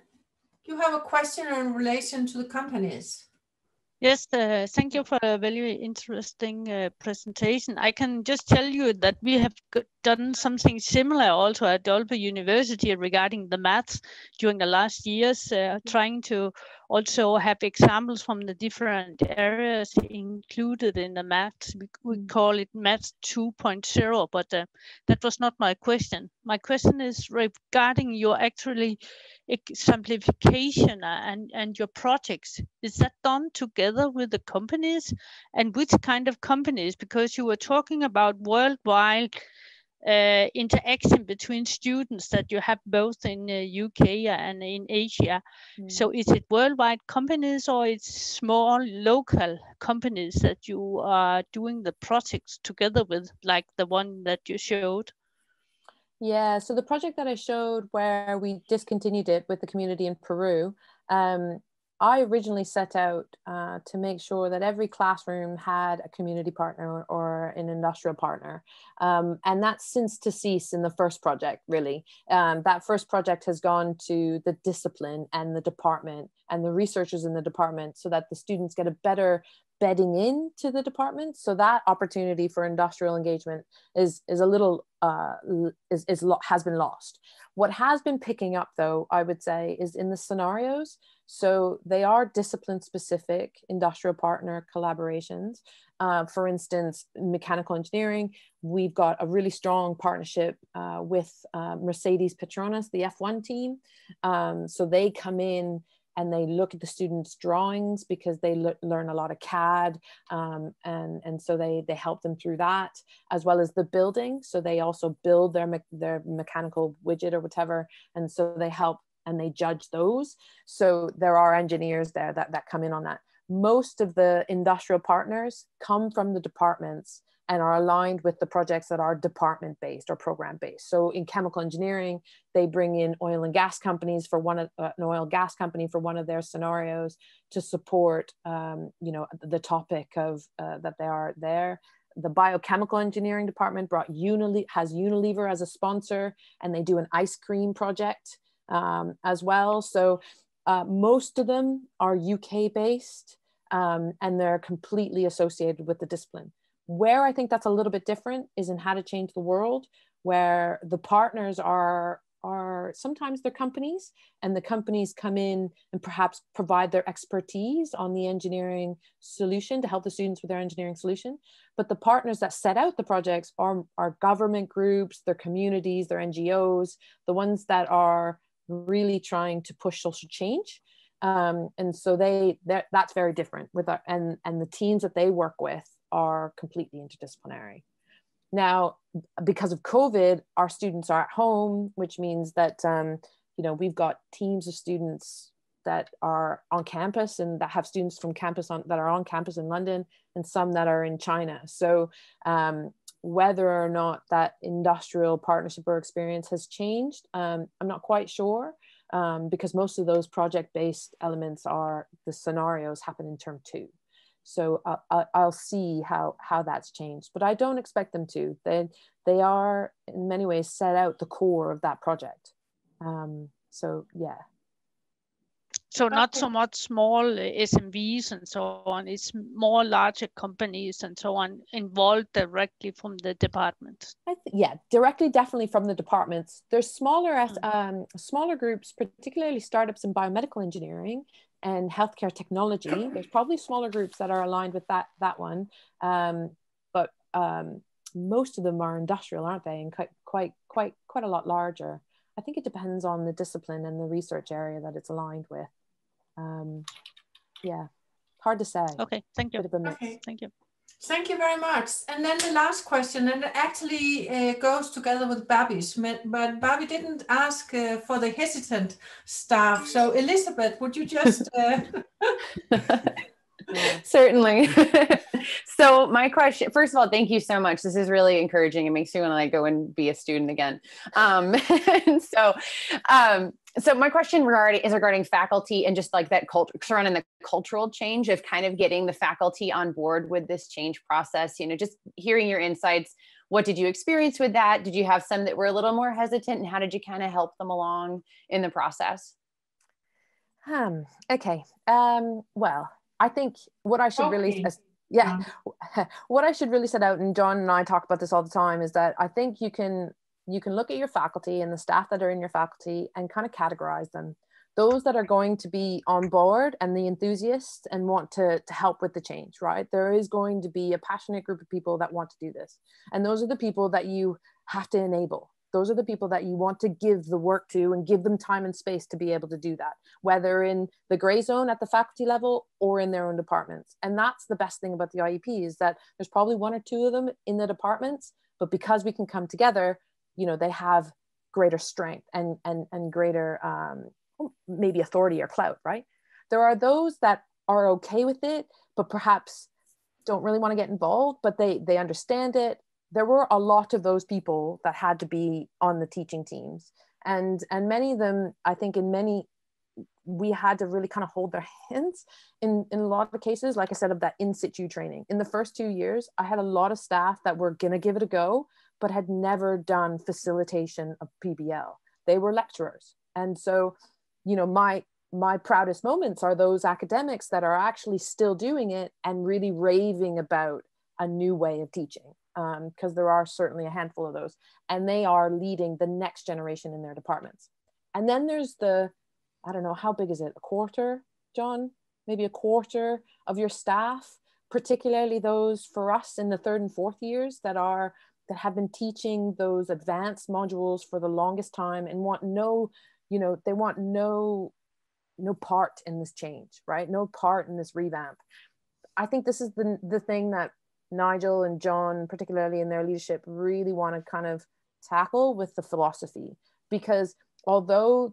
you have a question in relation to the companies. Yes, thank you for a very interesting presentation. I can just tell you that we have done something similar also at Aalborg University regarding the maths during the last years, trying to also have examples from the different areas included in the maths. We call it Maths 2.0, but that was not my question. My question is regarding your actually simplification and your projects. Is that done together with the companies, and which kind of companies? Because you were talking about worldwide interaction between students that you have both in the UK and in Asia. So is it worldwide companies, or it's small local companies that you are doing the projects together with, like the one that you showed? Yeah, so the project that I showed where we discontinued it with the community in Peru, I originally set out to make sure that every classroom had a community partner or an industrial partner. And that's since to cease in the first project, really. That first project has gone to the discipline and the department and the researchers in the department so that the students get a better bedding into the department. So that opportunity for industrial engagement is a little has been lost. What has been picking up, though, I would say, is in the scenarios. So they are discipline specific industrial partner collaborations. For instance, mechanical engineering, we've got a really strong partnership with Mercedes Petronas, the F1 team. So they come in and they look at the students' drawings because they learn a lot of CAD, and so they help them through that, as well as the building. So they also build their mechanical widget or whatever, and so they help and they judge those. So there are engineers there that come in on that. Most of the industrial partners come from the departments and are aligned with the projects that are department-based or program-based. So in chemical engineering, they bring in oil and gas companies for an oil gas company for one of their scenarios to support, the topic of that they are there. The biochemical engineering department has Unilever as a sponsor, and they do an ice cream project as well. So Most of them are UK based, and they're completely associated with the discipline. Where I think that's a little bit different is in How to Change the World, where the partners are sometimes they're companies, and the companies come in and perhaps provide their expertise on the engineering solution to help the students with their engineering solution. But the partners that set out the projects are government groups, their communities, their NGOs, the ones that are really trying to push social change. And so that's very different with our, and the teams that they work with are completely interdisciplinary. Now, because of COVID, our students are at home, which means that, you know, we've got teams of students that are on campus and that have students from campus that are on campus in London, and some that are in China. So whether or not that industrial partnership or experience has changed, I'm not quite sure, because most of those project-based elements are the scenarios happen in term 2. So I'll see how that's changed, but I don't expect them to. They are in many ways set out the core of that project. So yeah. So not so much small SMVs and so on, it's more larger companies and so on involved directly from the department. Yeah, directly, definitely from the departments. There's smaller groups, particularly startups in biomedical engineering and healthcare technology. There's probably smaller groups that are aligned with that one, but most of them are industrial, aren't they? And quite a lot larger. I think it depends on the discipline and the research area that it's aligned with. Yeah, hard to say. Okay, thank you. Okay. Thank you. Thank you very much. And then the last question, and it actually goes together with Babi's, but Babi didn't ask for the hesitant staff. So Elizabeth, would you just... Certainly. So my question, first of all, thank you so much. This is really encouraging. It makes me want to like go and be a student again. So my question is regarding faculty and just like that culture surrounding the cultural change of kind of getting the faculty on board with this change process, you know, just hearing your insights. What did you experience with that? Did you have some that were a little more hesitant, and how did you kind of help them along in the process? Okay. Well, I think what I should really, what I should really set out, and John and I talk about this all the time, is that I think you can look at your faculty and the staff that are in your faculty and kind of categorize them. Those that are going to be on board and the enthusiasts and want to help with the change, right? There is going to be a passionate group of people that want to do this. And those are the people that you have to enable. Those are the people that you want to give the work to and give them time and space to be able to do that, whether in the gray zone at the faculty level or in their own departments. And that's the best thing about the IEP, is that there's probably 1 or 2 of them in the departments, but because we can come together, you know, they have greater strength and greater maybe authority or clout, right? There are those that are okay with it, but perhaps don't really want to get involved, but they understand it. There were a lot of those people that had to be on the teaching teams, and many of them, I think we had to really kind of hold their hands in a lot of the cases, like I said, of that in-situ training. In the first 2 years, I had a lot of staff that were going to give it a go, but had never done facilitation of PBL. They were lecturers. And so, you know, my proudest moments are those academics that are actually still doing it and really raving about a new way of teaching. Because there are certainly a handful of those, and they are leading the next generation in their departments. And then there's I don't know, how big is it? A quarter, John? Maybe a quarter of your staff, particularly those for us in the 3rd and 4th years that have been teaching those advanced modules for the longest time and want they want no part in this change, right? No part in this revamp. I think this is the thing that Nigel and John, particularly in their leadership, really want to kind of tackle with the philosophy, because although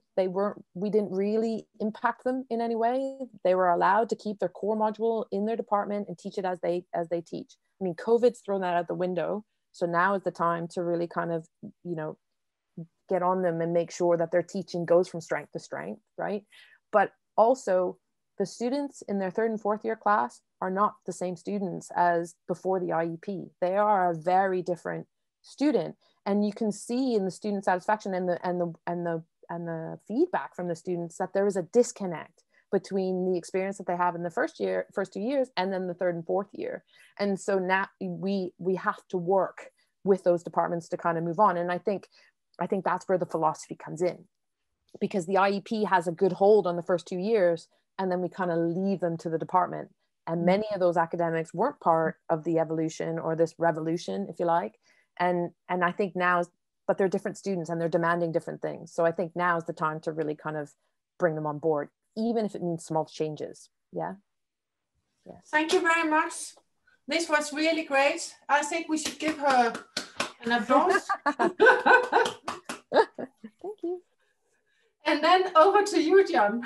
we didn't really impact them in any way, they were allowed to keep their core module in their department and teach it as they teach. I mean, COVID's thrown that out the window. So now is the time to really kind of, you know, get on them and make sure that their teaching goes from strength to strength, right? But also, the students in their 3rd and 4th year class are not the same students as before the IEP. They are a very different student, and you can see in the student satisfaction and the feedback from the students that there is a disconnect between the experience that they have in the first 2 years, and then the third and fourth year. And so now we have to work with those departments to kind of move on. And I think that's where the philosophy comes in, because the IEP has a good hold on the first 2 years, and then we kind of leave them to the department. And many of those academics weren't part of the evolution or this revolution, if you like. And I think now, but they're different students and they're demanding different things. So I think now is the time to really kind of bring them on board, even if it means small changes. Yeah. Yes. Thank you very much. This was really great. I think we should give her an applause. Thank you. And then over to you, John.